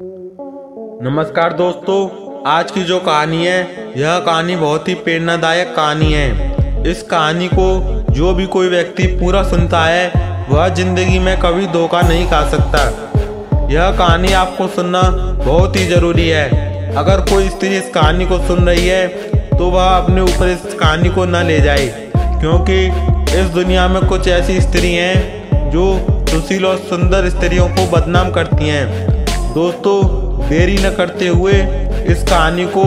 नमस्कार दोस्तों, आज की जो कहानी है यह कहानी बहुत ही प्रेरणादायक कहानी है। इस कहानी को जो भी कोई व्यक्ति पूरा सुनता है वह जिंदगी में कभी धोखा नहीं खा सकता। यह कहानी आपको सुनना बहुत ही जरूरी है। अगर कोई स्त्री इस कहानी को सुन रही है तो वह अपने ऊपर इस कहानी को न ले जाए, क्योंकि इस दुनिया में कुछ ऐसी स्त्री हैं जो सुशील और सुंदर स्त्रियों को बदनाम करती हैं। दोस्तों, देरी न करते हुए इस कहानी को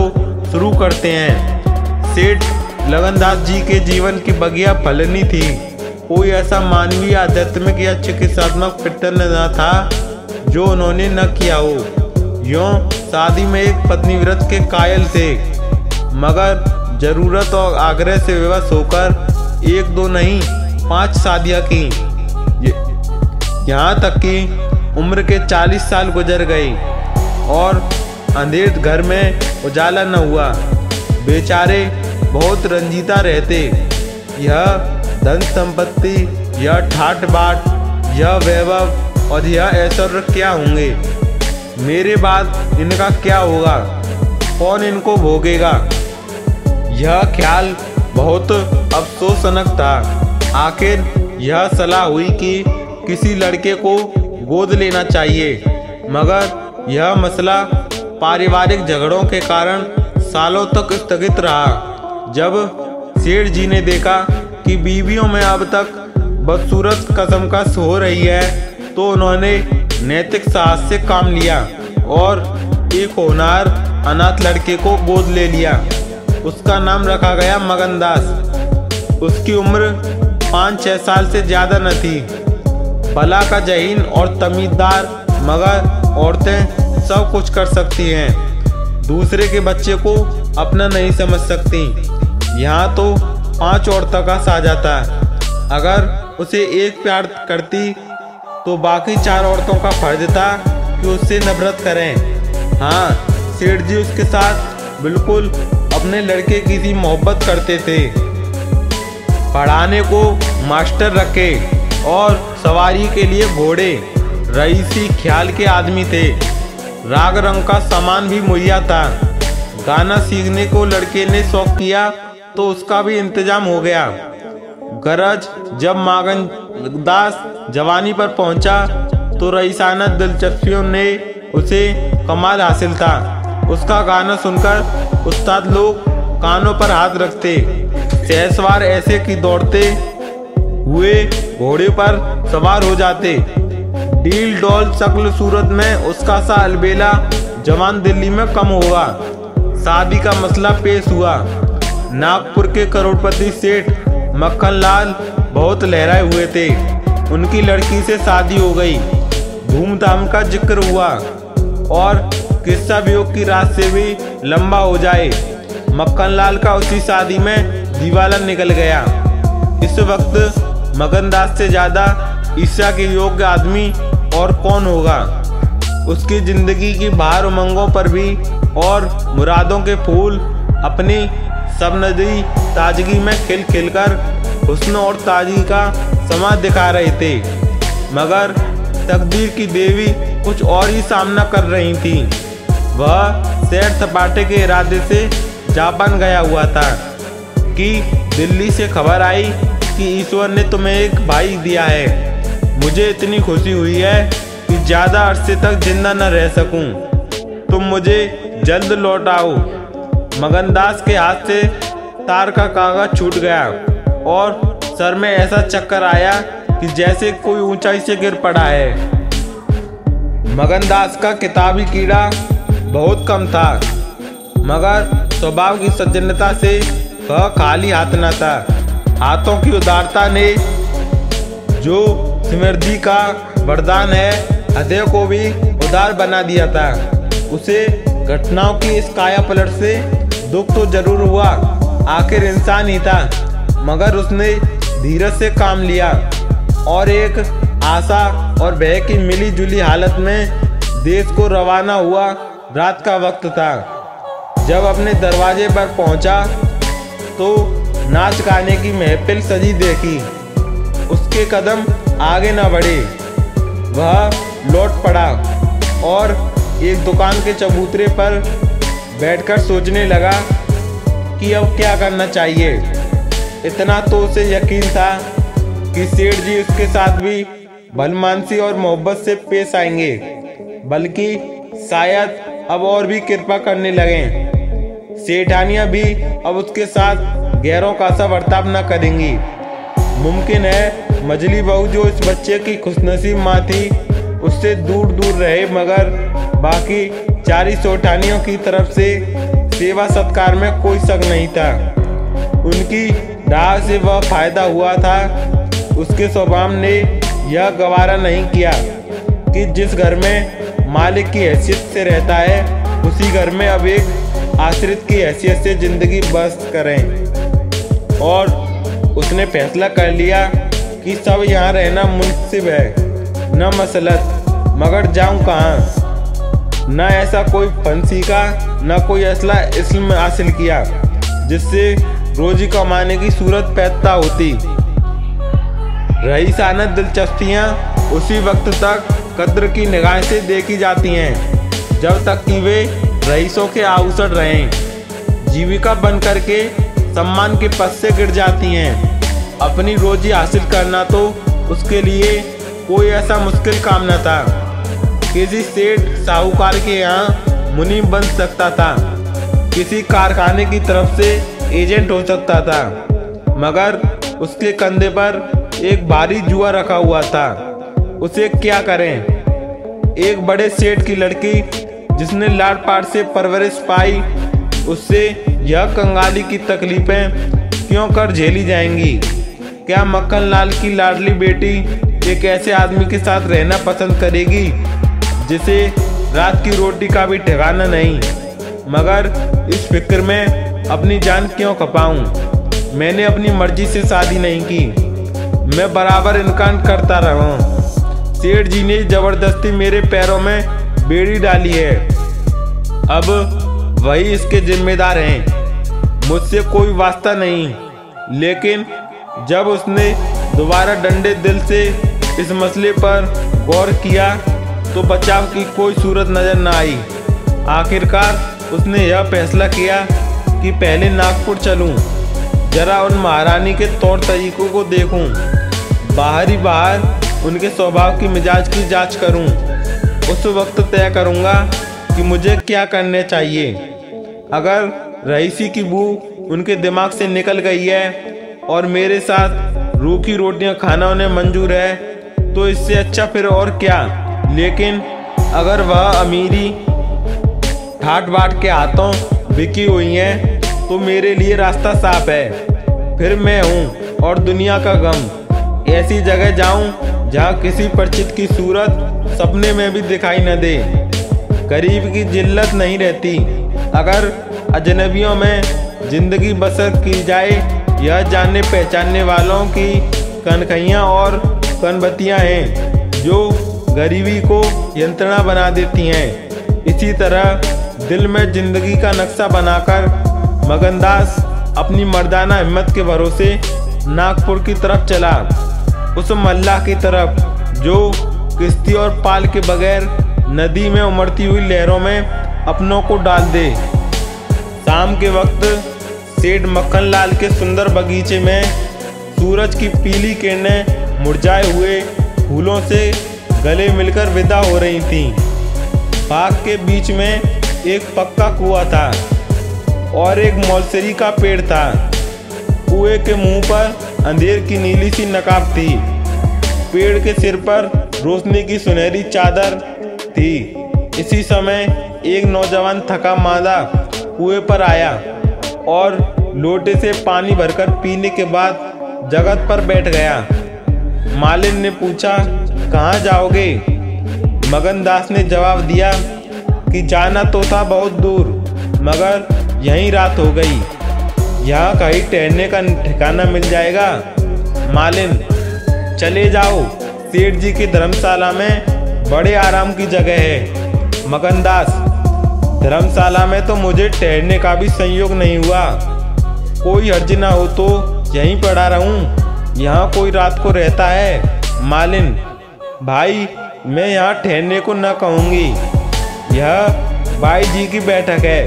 शुरू करते हैं। सेठ लगनदास जी के जीवन की बगिया फलनी थी। कोई ऐसा मानवीय, आध्यात्मिक या चिकित्सात्मक प्रयत्न न था जो उन्होंने न किया हो। यूं शादी में एक पत्नीव्रत के कायल थे, मगर जरूरत और आग्रह से विवश होकर एक दो नहीं 5 शादियां की। यहाँ तक कि उम्र के 40 साल गुजर गए और अंधेर घर में उजाला न हुआ। बेचारे बहुत रंजीता रहते। यह धन संपत्ति, यह ठाट बाट, यह वैभव और यह ऐश्वर्य क्या होंगे? मेरे बाद इनका क्या होगा? कौन इनको भोगेगा? यह ख्याल बहुत अफसोसजनक था। आखिर यह सलाह हुई कि किसी लड़के को गोद लेना चाहिए, मगर यह मसला पारिवारिक झगड़ों के कारण सालों तक स्थगित रहा। जब सेठ जी ने देखा कि बीवियों में अब तक बदसूरत कसमकस हो रही है, तो उन्होंने नैतिक साहस से काम लिया और एक होनहार अनाथ लड़के को गोद ले लिया। उसका नाम रखा गया मगनदास। उसकी उम्र 5-6 साल से ज्यादा न थी। भला का जहीन और तमीज़दार, मगर औरतें सब कुछ कर सकती हैं, दूसरे के बच्चे को अपना नहीं समझ सकती। यहाँ तो 5 औरतों का साझा था। अगर उसे एक प्यार करती तो बाकी 4 औरतों का फर्ज था कि उससे नफरत करें। हाँ, सेठ जी उसके साथ बिल्कुल अपने लड़के की सी मोहब्बत करते थे। पढ़ाने को मास्टर रखे और सवारी के लिए घोड़े, रईसी ख्याल के आदमी थे। राग रंग का सामान भी मुहैया था। गाना सीखने को लड़के ने शौक किया तो उसका भी इंतजाम हो गया। गरज जब मगनदास जवानी पर पहुंचा तो रईसाना दिलचस्पियों ने उसे कमाल हासिल था। उसका गाना सुनकर उस्ताद लोग कानों पर हाथ रखते। सहसवार ऐसे कि दौड़ते हुए घोड़े पर सवार हो जाते। डील डॉल शक्ल सूरत में उसका सा अलबेला जवान दिल्ली में कम होगा। शादी का मसला पेश हुआ। नागपुर के करोड़पति सेठ मक्खनलाल बहुत लहराए हुए थे। उनकी लड़की से शादी हो गई। धूमधाम का जिक्र हुआ और किस्सा वियोग की रात से भी लंबा हो जाए, मक्खनलाल का उसी शादी में दीवाला निकल गया। इस वक्त मगनदास से ज्यादा ईर्ष्या के योग्य आदमी और कौन होगा? उसकी जिंदगी की बाहर उमंगों पर भी और मुरादों के फूल अपनी सबनदी ताजगी में खिल खिलकर हुस्न और ताजगी का समा दिखा रहे थे, मगर तकदीर की देवी कुछ और ही सामना कर रही थी। वह सैर सपाटे के इरादे से जापान गया हुआ था कि दिल्ली से खबर आई कि ईश्वर ने तुम्हें एक भाई दिया है। मुझे इतनी खुशी हुई है कि ज़्यादा अरसे तक जिंदा न रह सकूं। तुम मुझे जल्द लौटाओ। मगनदास के हाथ से तार का कागज छूट गया और सर में ऐसा चक्कर आया कि जैसे कोई ऊंचाई से गिर पड़ा है। मगनदास का किताबी कीड़ा बहुत कम था, मगर स्वभाव की सज्जनता से वह खाली हाथ न था। हाथों की उदारता ने, जो समृद्धि का वरदान है, हृदय को भी उदार बना दिया था। उसे घटनाओं की इस काया पलट से दुख तो जरूर हुआ, आखिर इंसान ही था, मगर उसने धीरज से काम लिया और एक आशा और भय की मिली जुली हालत में देश को रवाना हुआ। रात का वक्त था। जब अपने दरवाजे पर पहुंचा तो नाच गाने की महफिल सजी देखी। उसके कदम आगे न बढ़े। वह लौट पड़ा और एक दुकान के चबूतरे पर बैठकर सोचने लगा कि अब क्या करना चाहिए। इतना तो उसे यकीन था कि सेठ जी उसके साथ भी भलमानसी और मोहब्बत से पेश आएंगे, बल्कि शायद अब और भी कृपा करने लगें। सेठानियाँ भी अब उसके साथ गैरों का सा बर्ताव न करेंगी। मुमकिन है मजली बहू जो इस बच्चे की खुशनसीब माँ थी उससे दूर दूर रहे, मगर बाकी 4 सेठानियों की तरफ से सेवा सत्कार में कोई शक नहीं था। उनकी राह से वह फायदा हुआ था। उसके स्वभाव ने यह गवारा नहीं किया कि जिस घर में मालिक की हैसियत से रहता है उसी घर में अब एक आश्रित की हैसियत से जिंदगी बसर करें। और उसने फैसला कर लिया कि सब यहाँ रहना मुनसिब है, न मसलत, मगर जाऊँ कहाँ। न ऐसा कोई फन सीखा, न कोई असला इल्म हासिल किया जिससे रोजी कमाने की सूरत पैदा होती। रईसाना दिलचस्पियाँ उसी वक्त तक कद्र की निगाह से देखी जाती हैं जब तक कि वे रईसों के आउसर रहें। जीविका बन करके सम्मान के पद से गिर जाती हैं। अपनी रोजी हासिल करना तो उसके लिए कोई ऐसा मुश्किल काम न था। किसी सेठ साहूकार के यहाँ मुनीम बन सकता था, किसी कारखाने की तरफ से एजेंट हो सकता था, मगर उसके कंधे पर एक भारी जुआ रखा हुआ था। उसे क्या करें? एक बड़े सेठ की लड़की जिसने लाड पाट से परवरिश पाई, उससे यह कंगाली की तकलीफें क्यों कर झेली जाएंगी? क्या मक्खनलाल की लाडली बेटी एक ऐसे आदमी के साथ रहना पसंद करेगी जिसे रात की रोटी का भी ठिकाना नहीं? मगर इस फिक्र में अपनी जान क्यों खपाऊं? मैंने अपनी मर्जी से शादी नहीं की, मैं बराबर इनकार करता रहा। सेठ जी ने जबरदस्ती मेरे पैरों में बेड़ी डाली है, अब वही इसके जिम्मेदार हैं। मुझसे कोई वास्ता नहीं। लेकिन जब उसने दोबारा डंडे दिल से इस मसले पर गौर किया तो बचाव की कोई सूरत नजर न आई। आखिरकार उसने यह फैसला किया कि पहले नागपुर चलूं, जरा उन महारानी के तौर तरीकों को देखूं, बाहर उनके स्वभाव की मिजाज की जांच करूं। उस वक्त तय करूंगा कि मुझे क्या करने चाहिए। अगर रईसी की बू उनके दिमाग से निकल गई है और मेरे साथ रूखी रोटियां खाना उन्हें मंजूर है तो इससे अच्छा फिर और क्या। लेकिन अगर वह अमीरी ठाट बाट के हाथों बिकी हुई हैं तो मेरे लिए रास्ता साफ है। फिर मैं हूँ और दुनिया का गम। ऐसी जगह जाऊं जहाँ किसी परिचित की सूरत सपने में भी दिखाई न दे। गरीब की जिल्लत नहीं रहती अगर अजनबियों में जिंदगी बसर की जाए। यह जानने पहचानने वालों की कनखैयाँ और कनबत्तियाँ हैं जो गरीबी को यंत्रणा बना देती हैं। इसी तरह दिल में जिंदगी का नक्शा बनाकर मगनदास अपनी मर्दाना हिम्मत के भरोसे नागपुर की तरफ चला, उस मल्लाह की तरफ जो किश्ती और पाल के बगैर नदी में उमड़ती हुई लहरों में अपनों को डाल दे। शाम के वक्त सेठ मक्खनलाल के सुंदर बगीचे में सूरज की पीली किरणें मुरझाए हुए फूलों से गले मिलकर विदा हो रही थीं। बाग के बीच में एक पक्का कुआं था और एक मौलसरी का पेड़ था। कुएं के मुंह पर अंधेर की नीली सी नकाब थी। पेड़ के सिर पर रोशनी की सुनहरी चादर थी। इसी समय एक नौजवान थका मांदा कुएं पर आया और लोटे से पानी भरकर पीने के बाद जगत पर बैठ गया। मालिन ने पूछा, कहाँ जाओगे? मगनदास ने जवाब दिया कि जाना तो था बहुत दूर, मगर यहीं रात हो गई। यहाँ कहीं ठहरने का ठिकाना मिल जाएगा? मालिन, चले जाओ, सेठ जी की धर्मशाला में बड़े आराम की जगह है। मगनदास, धर्मशाला में तो मुझे ठहरने का भी संयोग नहीं हुआ। कोई हर्ज ना हो तो यहीं पड़ा रहूं। यहाँ कोई रात को रहता है? मालिन, भाई मैं यहाँ ठहरने को न कहूँगी। यह बाई जी की बैठक है।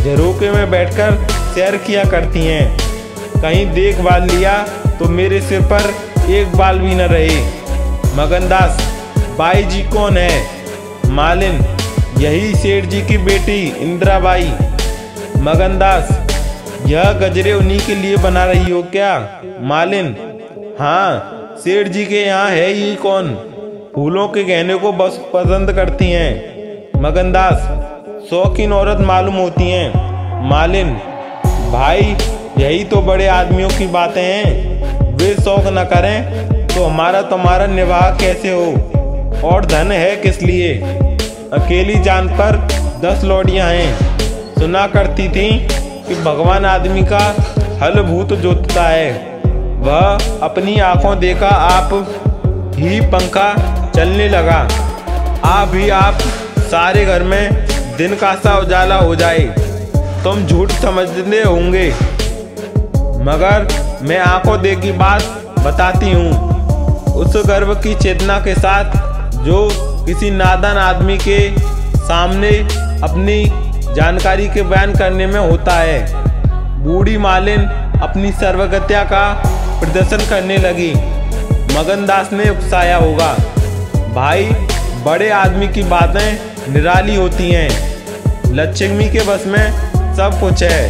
झरोके में बैठकर सैर किया करती हैं। कहीं देख बाल लिया तो मेरे सिर पर एक बाल भी न रहे। मगनदास, बाई जी कौन है? मालिन, यही सेठ जी की बेटी इंदिराबाई। मगनदास, यह गजरे उन्हीं के लिए बना रही हो क्या? मालिन, हाँ, सेठ जी के यहाँ है ही कौन, फूलों के गहने को बस पसंद करती हैं। मगनदास, शौकीन औरत मालूम होती हैं। मालिन, भाई यही तो बड़े आदमियों की बातें हैं। वे शौक न करें तो हमारा तुम्हारा निवाह कैसे हो? और धन है किस लिए? अकेली जान पर 10 लौड़ियां हैं। सुना करती थी कि भगवान आदमी का हल भूत जोतता है। वह अपनी आंखों देखा आप ही पंखा चलने लगा। आप सारे घर में दिन का सा उजाला हो जाए। तुम झूठ समझते होंगे, मगर मैं आंखों देखी बात बताती हूँ। उस गर्व की चेतना के साथ जो किसी नादान आदमी के सामने अपनी जानकारी के बयान करने में होता है। बूढ़ी मालिन अपनी सर्वगत्या का प्रदर्शन करने लगी। मगनदास ने उकसाया होगा, भाई बड़े आदमी की बातें निराली होती हैं। लक्ष्मी के बस में सब कुछ है,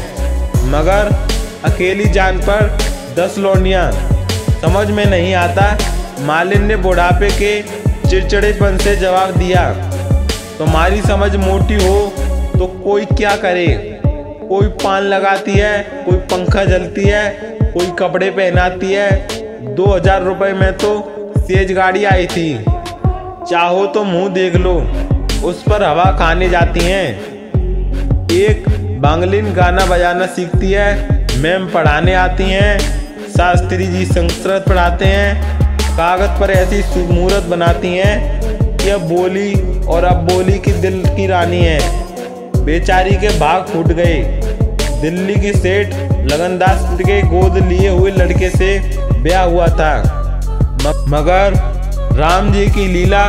मगर अकेली जान पर 10 लौंडियां, समझ में नहीं आता। मालिन ने बुढ़ापे के चिड़चिड़ेपन से जवाब दिया, तुम्हारी समझ मोटी हो तो कोई क्या करे? कोई पान लगाती है, कोई पंखा जलती है, कोई कपड़े पहनाती है। 2000 रुपए में तो सेज गाड़ी आई थी। चाहो तो मुंह देख लो, उस पर हवा खाने जाती हैं। एक बांगलिन गाना बजाना सीखती है, मैम पढ़ाने आती हैं। शास्त्री जी संस्कृत पढ़ाते हैं। कागज पर ऐसी सूरत बनाती हैं कि अब बोली और अब बोली की दिल की रानी है। बेचारी के भाग फूट गए। दिल्ली की सेठ लगनदास के गोद लिए हुए लड़के से ब्याह हुआ था, मगर राम जी की लीला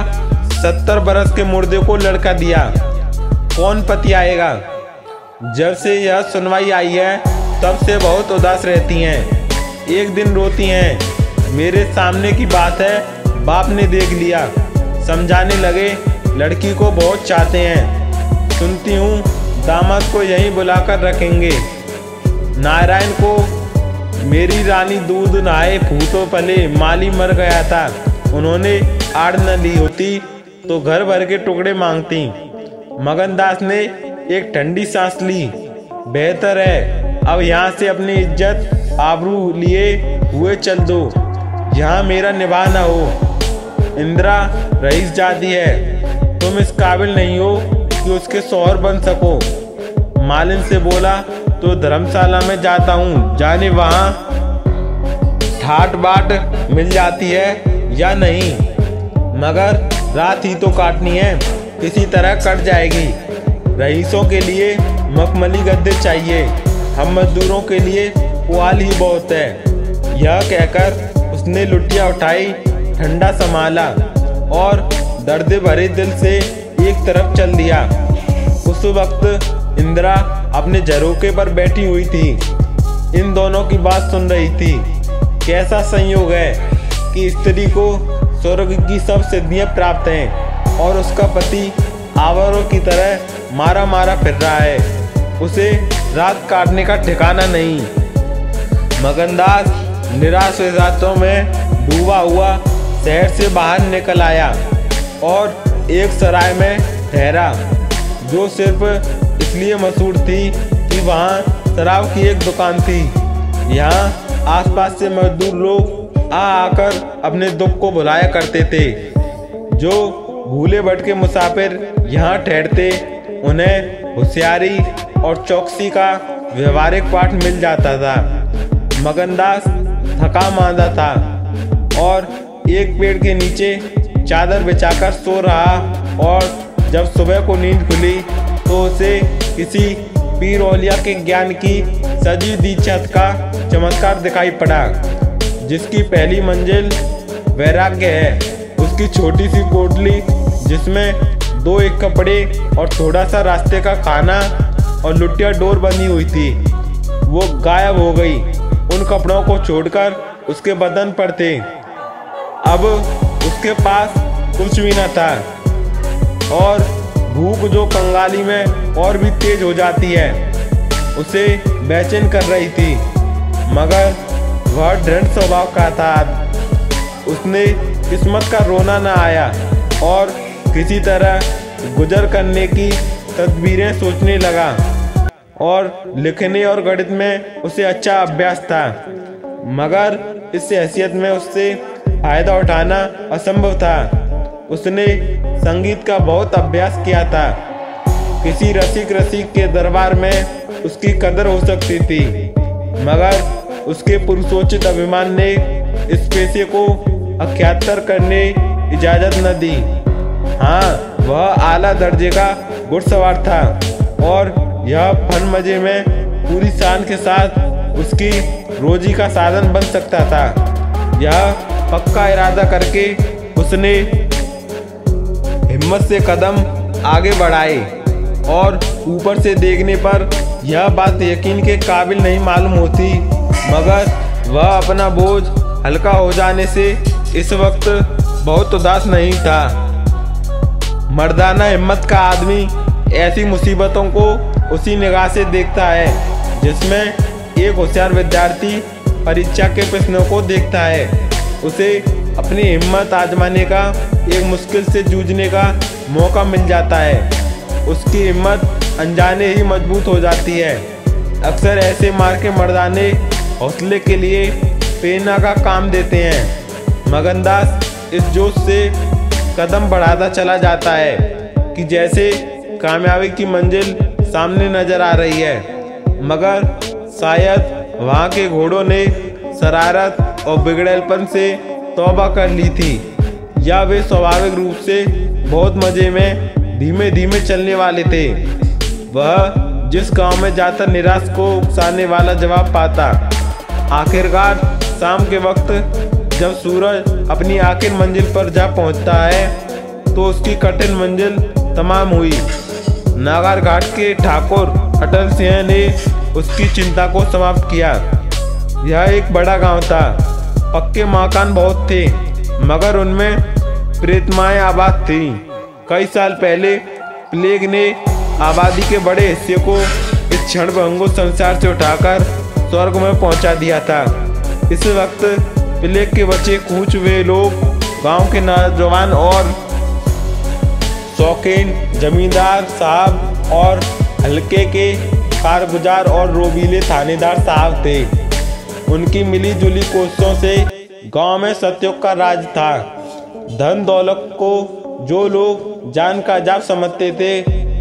70 बरस के मुर्दे को लड़का दिया। कौन पति आएगा? जब से यह सुनवाई आई है तब से बहुत उदास रहती हैं। एक दिन रोती हैं। मेरे सामने की बात है, बाप ने देख लिया। समझाने लगे, लड़की को बहुत चाहते हैं। सुनती हूँ दामाद को यहीं बुलाकर रखेंगे। नारायण को मेरी रानी दूध नहाए फूटो पले, माली मर गया था। उन्होंने आड़ न ली होती तो घर भर के टुकड़े मांगती। मगनदास ने एक ठंडी सांस ली। बेहतर है अब यहाँ से अपनी इज्जत आबरू लिए हुए चल दो, यहाँ मेरा निभाह न हो। इंदिरा रईस जाती है, तुम इस काबिल नहीं हो कि उसके शौहर बन सको। मालिन से बोला तो धर्मशाला में जाता हूँ, जाने वहाँ ठाट बाट मिल जाती है या नहीं, मगर रात ही तो काटनी है, किसी तरह कट जाएगी। रईसों के लिए मखमली गद्दे चाहिए, हम मजदूरों के लिए पुआल ही बहुत है। यह कहकर उसने लुटिया उठाई, ठंडा संभाला और दर्द भरे दिल से एक तरफ चल दिया। उस वक्त इंदिरा अपने झरोके पर बैठी हुई थी, इन दोनों की बात सुन रही थी। कैसा संयोग है कि स्त्री को स्वर्ग की सब सिद्धियां प्राप्त हैं और उसका पति आवारों की तरह मारा मारा फिर रहा है, उसे रात काटने का ठिकाना नहीं। मगनदास निराश रातों में डूबा हुआ शहर से बाहर निकल आया और एक सराय में ठहरा, जो सिर्फ इसलिए मशहूर थी कि वहाँ शराब की एक दुकान थी। यहाँ आसपास से मजदूर लोग आकर अपने दुख को भुलाया करते थे। जो भूले भटके मुसाफिर यहाँ ठहरते, उन्हें होशियारी और चौकसी का व्यवहारिक पाठ मिल जाता था। मगनदास थका मांदा था और एक पेड़ के नीचे चादर बिछाकर सो रहा, और जब सुबह को नींद खुली तो उसे किसी पीर औलिया के ज्ञान की सजी दी छत का चमत्कार दिखाई पड़ा, जिसकी पहली मंजिल वैराग्य है। उसकी छोटी सी कोठली जिसमें 2 एक कपड़े और थोड़ा सा रास्ते का खाना और लुटिया डोर बनी हुई थी। वो गायब हो गई। उन कपड़ों को छोड़कर उसके बदन पर थे। अब उसके पास कुछ भी न था और भूख जो कंगाली में और भी तेज हो जाती है उसे बेचैन कर रही थी। मगर वह दृढ़ स्वभाव का था। उसने किस्मत का रोना न आया और किसी तरह गुजर करने की तदबीरें सोचने लगा और लिखने और गणित में उसे अच्छा अभ्यास था। मगर इस हैसियत में उससे फायदा उठाना असंभव था। उसने संगीत का बहुत अभ्यास किया था। किसी रसिक के दरबार में उसकी कदर हो सकती थी, मगर उसके पुरुषोचित अभिमान ने इस पेशे को अख्यातर करने इजाजत न दी। हाँ, वह आला दर्जे का घुड़सवार था और यह फन मजे में पूरी शान के साथ उसकी रोजी का साधन बन सकता था। यह पक्का इरादा करके उसने हिम्मत से कदम आगे बढ़ाए और ऊपर से देखने पर यह बात यकीन के काबिल नहीं मालूम होती, मगर वह अपना बोझ हल्का हो जाने से इस वक्त बहुत उदास नहीं था। मर्दाना हिम्मत का आदमी ऐसी मुसीबतों को उसी निगाह से देखता है जिसमें एक होशियार विद्यार्थी परीक्षा के प्रश्नों को देखता है। उसे अपनी हिम्मत आजमाने का, एक मुश्किल से जूझने का मौका मिल जाता है। उसकी हिम्मत अनजाने ही मजबूत हो जाती है। अक्सर ऐसे मार के मर्दाने हौसले के लिए प्रेरणा का काम देते हैं। मगनदास इस जोश से कदम बढ़ाता चला जाता है कि जैसे कामयाबी की मंजिल सामने नजर आ रही है, मगर शायद वहाँ के घोड़ों ने शरारत और बिगड़ेलपन से तौबा कर ली थी, या वे स्वाभाविक रूप से बहुत मजे में धीमे धीमे चलने वाले थे। वह जिस गांव में जाकर निराश को उकसाने वाला जवाब पाता। आखिरकार शाम के वक्त जब सूरज अपनी आखिर मंजिल पर जा पहुंचता है तो उसकी कठिन मंजिल तमाम हुई। नागर घाट के ठाकुर अटल सिंह ने उसकी चिंता को समाप्त किया। यह एक बड़ा गांव था। पक्के मकान बहुत थे, मगर उनमें प्रेतमाएं आबाद थीं। कई साल पहले प्लेग ने आबादी के बड़े हिस्से को इस क्षणभंगुर संसार से उठाकर स्वर्ग में पहुंचा दिया था। इस वक्त प्लेग के बचे कूच हुए लोग गांव के नौजवान और शौकीन जमींदार साहब और हल्के के कारगुजार और रोबीले थानेदार साहब थे। उनकी मिली जुली कोशिशों से गांव में सत्योग का राज था। धन दौलत को जो लोग जान का जाप समझते थे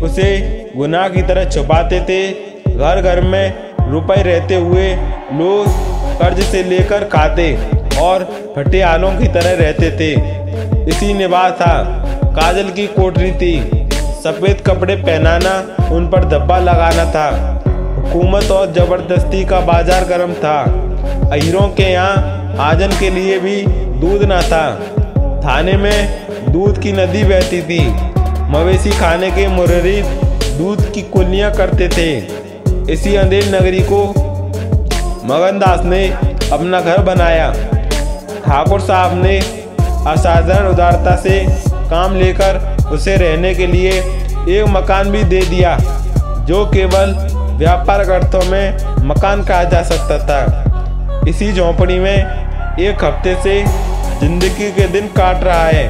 उसे गुनाह की तरह छुपाते थे। घर घर में रुपए रहते हुए लोग कर्ज से लेकर खाते और फटे आलों की तरह रहते थे। इसी निवाह था। काजल की कोठरी थी। सफ़ेद कपड़े पहनाना, उन पर धब्बा लगाना था। हुकूमत और जबरदस्ती का बाजार गर्म था। अहीरों के यहाँ आजन के लिए भी दूध न था। थाने में दूध की नदी बहती थी। मवेशी खाने के मुर्रीद दूध की कुल्लियाँ करते थे। इसी अंधेर नगरी को मगनदास ने अपना घर बनाया। ठाकुर साहब ने असाधारण उदारता से काम लेकर उसे रहने के लिए एक मकान भी दे दिया, जो केवल व्यापार अर्थों में मकान कहा जा सकता था। इसी झोंपड़ी में एक हफ्ते से जिंदगी के दिन काट रहा है।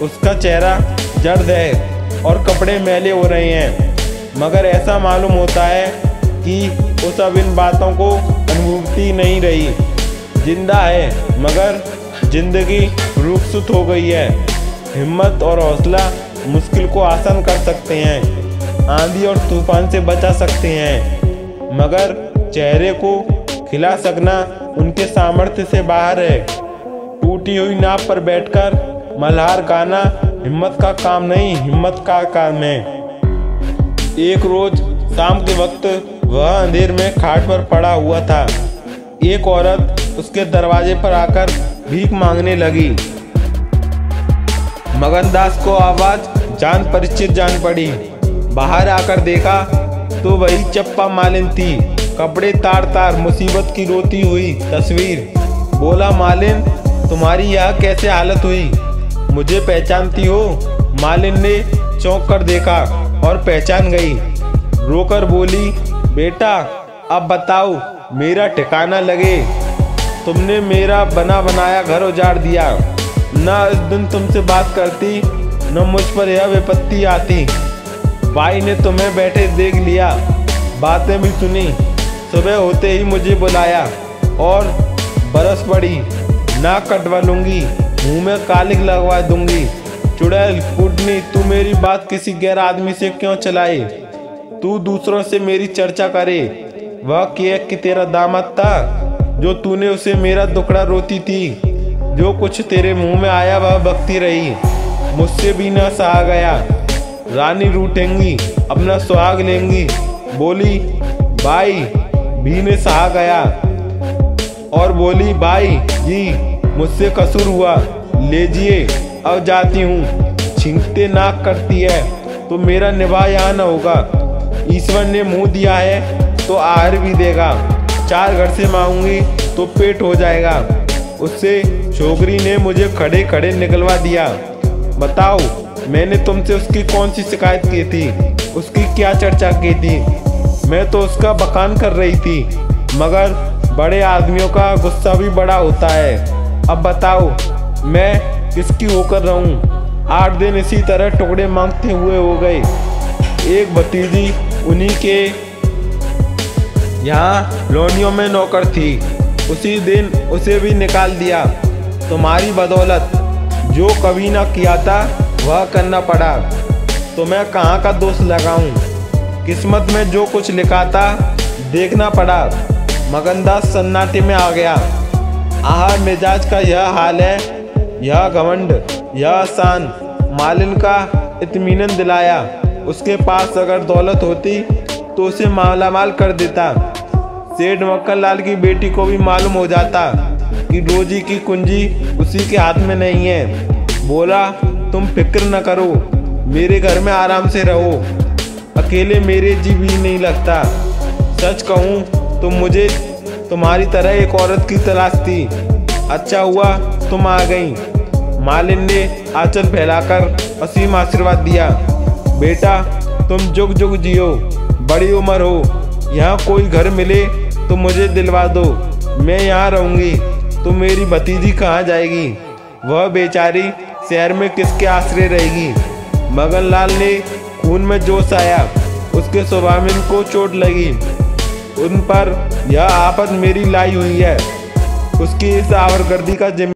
उसका चेहरा जर्द है और कपड़े मैले हो रहे हैं, मगर ऐसा मालूम होता है कि उस अब इन बातों को अनुभूति नहीं रही। जिंदा है, मगर जिंदगी रुखसत हो गई है। हिम्मत और हौसला मुश्किल को आसान कर सकते हैं, आंधी और तूफान से बचा सकते हैं, मगर चेहरे को खिला सकना उनके सामर्थ्य से बाहर है। टूटी हुई नाव पर बैठकर मल्हार गाना हिम्मत का काम नहीं, हिम्मत का काम है। एक रोज शाम के वक्त वह अंधेर में खाट पर पड़ा हुआ था। एक औरत उसके दरवाजे पर आकर भीख मांगने लगी। मगनदास को आवाज जान परिचित जान पड़ी। बाहर आकर देखा तो वही चप्पा मालिन थी, कपड़े तार तार, मुसीबत की रोती हुई तस्वीर। बोला, मालिन तुम्हारी यह कैसे हालत हुई, मुझे पहचानती हो? मालिन ने चौंक कर देखा और पहचान गई। रोकर बोली, बेटा अब बताओ मेरा ठिकाना लगे, तुमने मेरा बना बनाया घर उजाड़ दिया। न इस दिन तुमसे बात करती न मुझ पर यह विपत्ति आती। भाई ने तुम्हें बैठे देख लिया, बातें भी सुनी, सुबह होते ही मुझे बुलाया और बरस पड़ी। नाक कटवा लूंगी, मुंह में कालिक लगवा दूंगी। चुड़ैल कुटनी, तू मेरी बात किसी गैर आदमी से क्यों चलाए? तू दूसरों से मेरी चर्चा करे। वह कि तेरा दामाद था, जो तूने उसे मेरा दुखड़ा रोती थी। जो कुछ तेरे मुंह में आया वह बकती रही, मुझसे भी न सहा गया। रानी रूठेंगी, अपना सुहाग लेंगी। बोली, भाई भी ने सहा गया और बोली, भाई जी मुझसे कसूर हुआ, लीजिए अब जाती हूँ। छींकते नाक करती है तो मेरा निभा यहाँ न होगा। ईश्वर ने मुँह दिया है तो आहार भी देगा। 4 घर से मांगूंगी तो पेट हो जाएगा। उससे छोकरी ने मुझे खड़े खड़े निकलवा दिया। बताओ मैंने तुमसे उसकी कौन सी शिकायत की थी, उसकी क्या चर्चा की थी? मैं तो उसका बखान कर रही थी, मगर बड़े आदमियों का गुस्सा भी बड़ा होता है। अब बताओ मैं किसकी होकर रहूं? 8 दिन इसी तरह टुकड़े मांगते हुए हो गए। एक भतीजी उन्हीं के यहाँ लोनियों में नौकर थी, उसी दिन उसे भी निकाल दिया। तुम्हारी बदौलत जो कभी ना किया था वह करना पड़ा, तो मैं कहाँ का दोष लगाऊं? किस्मत में जो कुछ लिखा था देखना पड़ा। मगनदास सन्नाटे में आ गया। आहा, मिजाज का यह हाल है, यह घमंड, यह शान। मालिन का इत्मीनान दिलाया। उसके पास अगर दौलत होती तो उसे मालामाल कर देता। सेठ मक्खन लाल की बेटी को भी मालूम हो जाता कि रोजी की कुंजी उसी के हाथ में नहीं है। बोला, तुम फिक्र न करो, मेरे घर में आराम से रहो। अकेले मेरे जी भी नहीं लगता। सच कहूँ तो मुझे तुम्हारी तरह एक औरत की तलाश थी। अच्छा हुआ तुम आ गई। मालिन ने आंचल फैलाकर असीम आशीर्वाद दिया। बेटा तुम जुग जुग जियो, बड़ी उम्र हो। यहाँ कोई घर मिले तो मुझे दिलवा दो, मैं यहाँ रहूँगी। तो मेरी भतीजी कहाँ जाएगी? वह बेचारी शहर में किसके आश्रय रहेगी? मगनलाल ने खून में जोश आया। उसके स्वाभिमान को चोट लगी। उन पर यह आफत मेरी लाई हुई है। उसकी इस आवरगर्दी का